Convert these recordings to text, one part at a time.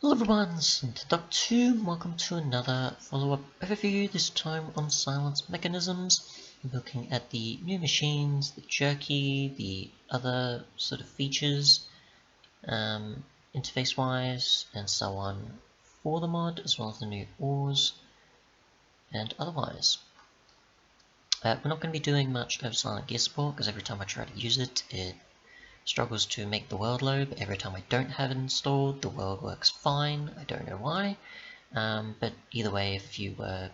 Hello everyone, this is Untitled Chapter. Welcome to another follow-up overview, this time on silence mechanisms. I'm looking at the new machines, the jerky, the other sort of features, interface-wise, and so on for the mod, as well as the new ores, and otherwise. We're not going to be doing much of silent gear support, because every time I try to use it, it struggles to make the world load, but every time I don't have it installed, the world works fine. I don't know why, but either way, if you were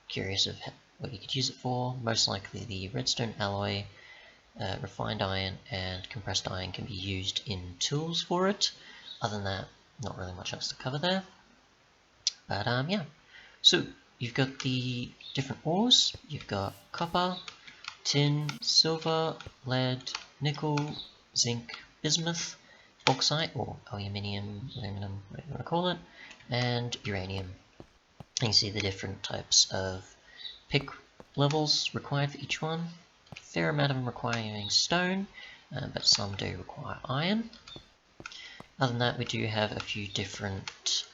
curious of what you could use it for, most likely the redstone alloy, refined iron, and compressed iron can be used in tools for it. Other than that, not really much else to cover there. But yeah, so you've got the different ores. You've got copper, tin, silver, lead, nickel, zinc, bismuth, bauxite or aluminium, aluminum, whatever you want to call it, and uranium. And you see the different types of pick levels required for each one. A fair amount of them requiring stone, but some do require iron. Other than that, we do have a few different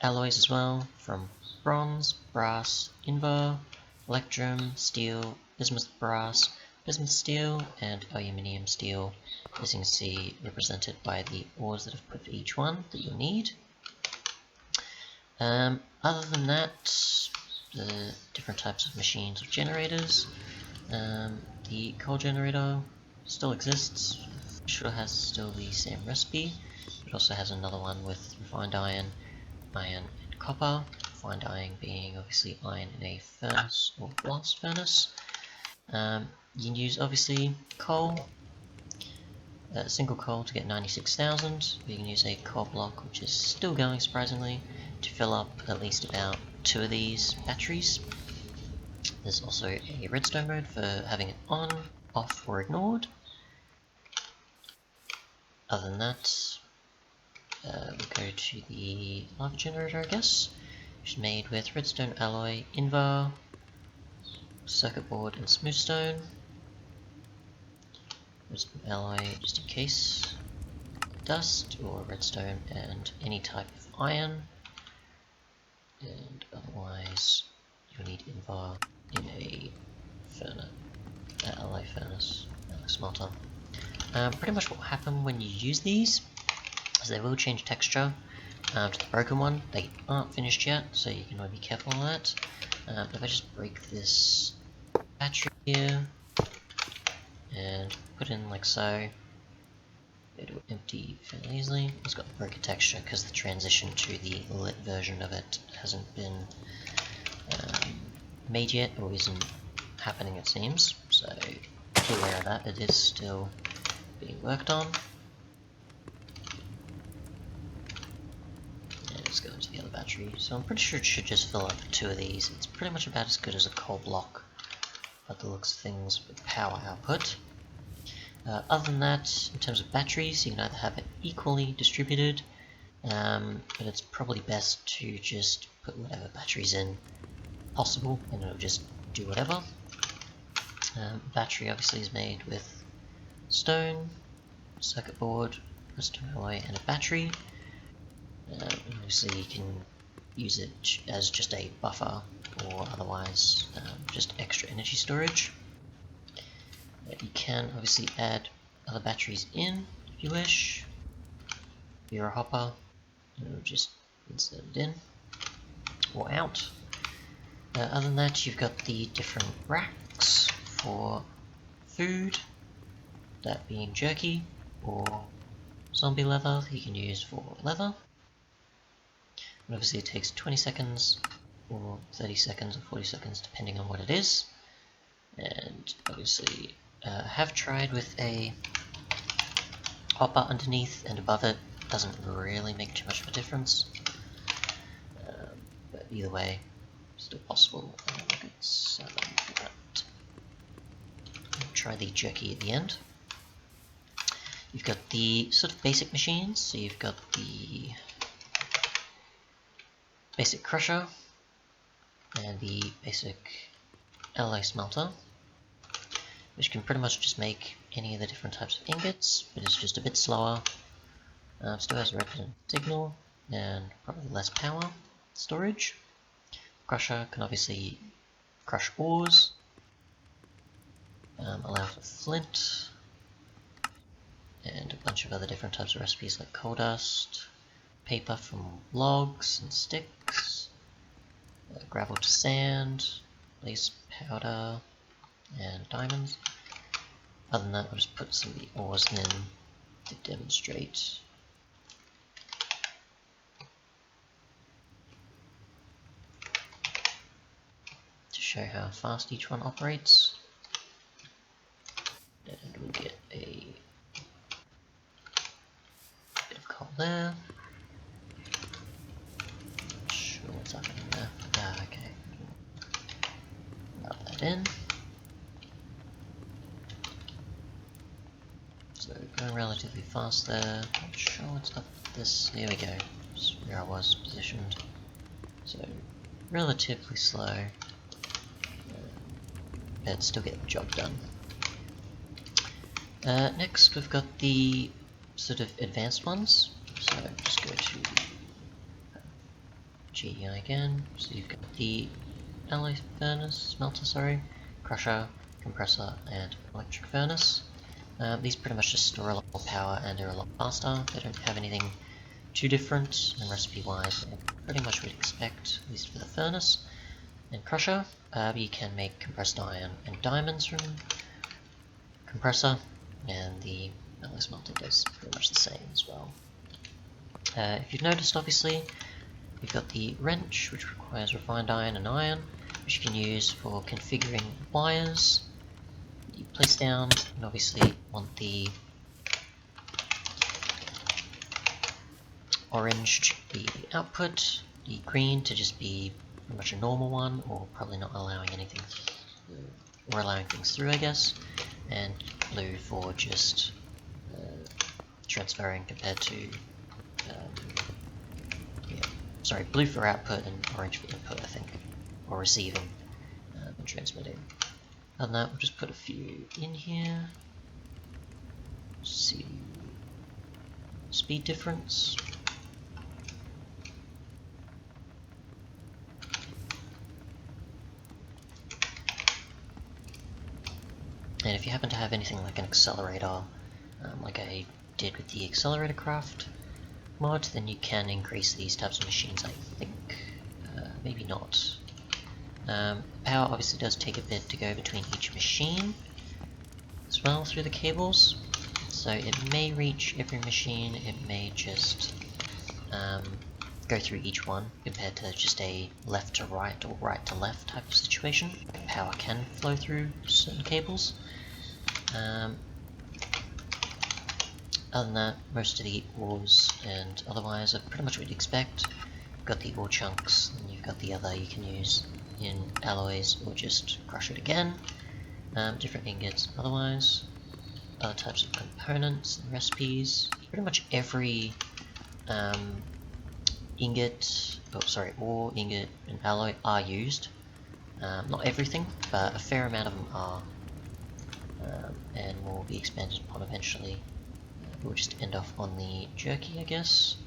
alloys as well, from bronze, brass, invar, electrum, steel, bismuth brass, bismuth steel, and aluminium steel, as you can see represented by the ores that I've put for each one that you'll need. Other than that, the different types of machines or generators. The coal generator still exists, sure has still the same recipe. It also has another one with refined iron, and copper. Refined iron being obviously iron in a furnace or blast furnace. You can use obviously coal, single coal to get 96,000. You can use a coal block, which is still going surprisingly, to fill up at least about 2 of these batteries. There's also a redstone mode for having it on, off, or ignored. Other than that, we go to the lava generator, I guess, which is made with redstone alloy, invar, circuit board, and smooth stone. Redstone alloy just in case, dust, or redstone and any type of iron. And otherwise, you'll need invar in a furnace, alloy furnace, alloy smelter. Pretty much what will happen when you use these is they will change texture to the broken one. They aren't finished yet, so you can really be careful on that. If I just break this battery here and put in like so, it will empty fairly easily. It's got the broken texture because the transition to the lit version of it hasn't been made yet, or isn't happening it seems, so be aware of that. It is still being worked on. And it's going to the other battery, so I'm pretty sure it should just fill up 2 of these. It's pretty much about as good as a coal block by the looks of things with power output. Other than that, in terms of batteries, you can either have it equally distributed, but it's probably best to just put whatever batteries in possible, and it'll just do whatever. Battery obviously is made with stone, circuit board, redstone alloy, and a battery. Obviously you can use it as just a buffer, or otherwise just extra energy storage. You can obviously add other batteries in if you wish. If you're a hopper, you'll just insert it in or out. Other than that, you've got the different racks for food, that being jerky or zombie leather you can use for leather. And obviously it takes 20 seconds or 30 seconds or 40 seconds depending on what it is. And obviously have tried with a hopper underneath and above it. Doesn't really make too much of a difference, but either way, still possible. Look at 7 for that. Try the jerky at the end. You've got the sort of basic machines, so you've got the basic crusher and the basic alloy smelter, which can pretty much just make any of the different types of ingots, but it's just a bit slower. Still has a red signal, and probably less power storage. Crusher can obviously crush ores, allow for flint, and a bunch of other different types of recipes like coal dust, paper from logs and sticks, gravel to sand, lace powder, and diamonds. Other than that, I'll just put some of the ores in to demonstrate. To show how fast each one operates. And we'll get a bit of coal there. Not sure what's happening there. Okay. Rub that in. So going relatively fast there. Not sure what's up with this. There we go. Just where I was positioned. So relatively slow. But still get the job done. Next we've got the sort of advanced ones. So just go to GEI again. So you've got the alloy furnace, smelter, crusher, compressor, and electric furnace. These pretty much just store a lot more power and are a lot faster. They don't have anything too different, and recipe-wise, they're pretty much what you'd expect, at least for the furnace. And crusher, you can make compressed iron and diamonds from compressor, and the alloy smelter does pretty much the same as well. If you've noticed, obviously, we've got the wrench, which requires refined iron and iron, which you can use for configuring wires. You place down, and obviously want the orange to be the output, the green to just be pretty much a normal one, or probably not allowing anything, or allowing things through, I guess, and blue for just transferring compared to, sorry, blue for output and orange for input, I think, or receiving and transmitting. Other than that, we'll just put a few in here. See speed difference. And if you happen to have anything like an accelerator, like I did with the accelerator craft mod, then you can increase these types of machines, I think. Maybe not. Power obviously does take a bit to go between each machine as well through the cables, so it may reach every machine, it may just go through each one compared to just a left to right or right to left type of situation. Power can flow through certain cables. Other than that, most of the ores and otherwise are pretty much what you'd expect. You've got the ore chunks, and you've got the other you can use in alloys or just crush it again. Different ingots otherwise. Other types of components and recipes. Pretty much every ore, ingot, and alloy are used. Not everything, but a fair amount of them are. And will be expanded upon eventually. We'll just end off on the jerky, I guess,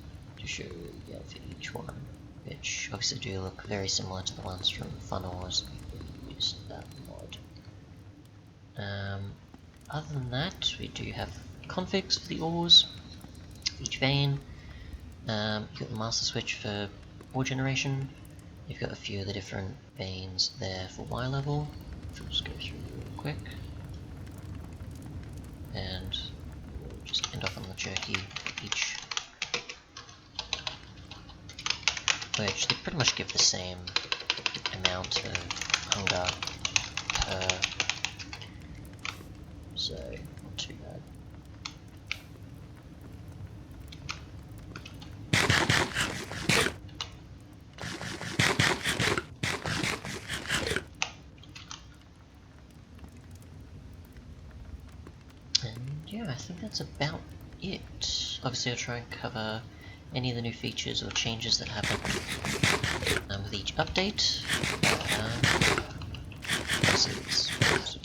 to show for each one, which obviously do look very similar to the ones from Fun Ores if use that mod. Other than that, we do have configs for the ores, for each vein. You've got the master switch for ore generation. You've got a few of the different veins there for Y level, which we'll just go through real quick. And we'll just end off on the jerky for each, which they pretty much give the same amount of hunger per, so not too bad. Yeah, I think that's about it. Obviously I'll try and cover any of the new features or changes that happen with each update. Obviously it's a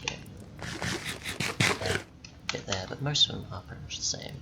bit there, but most of them are pretty much the same.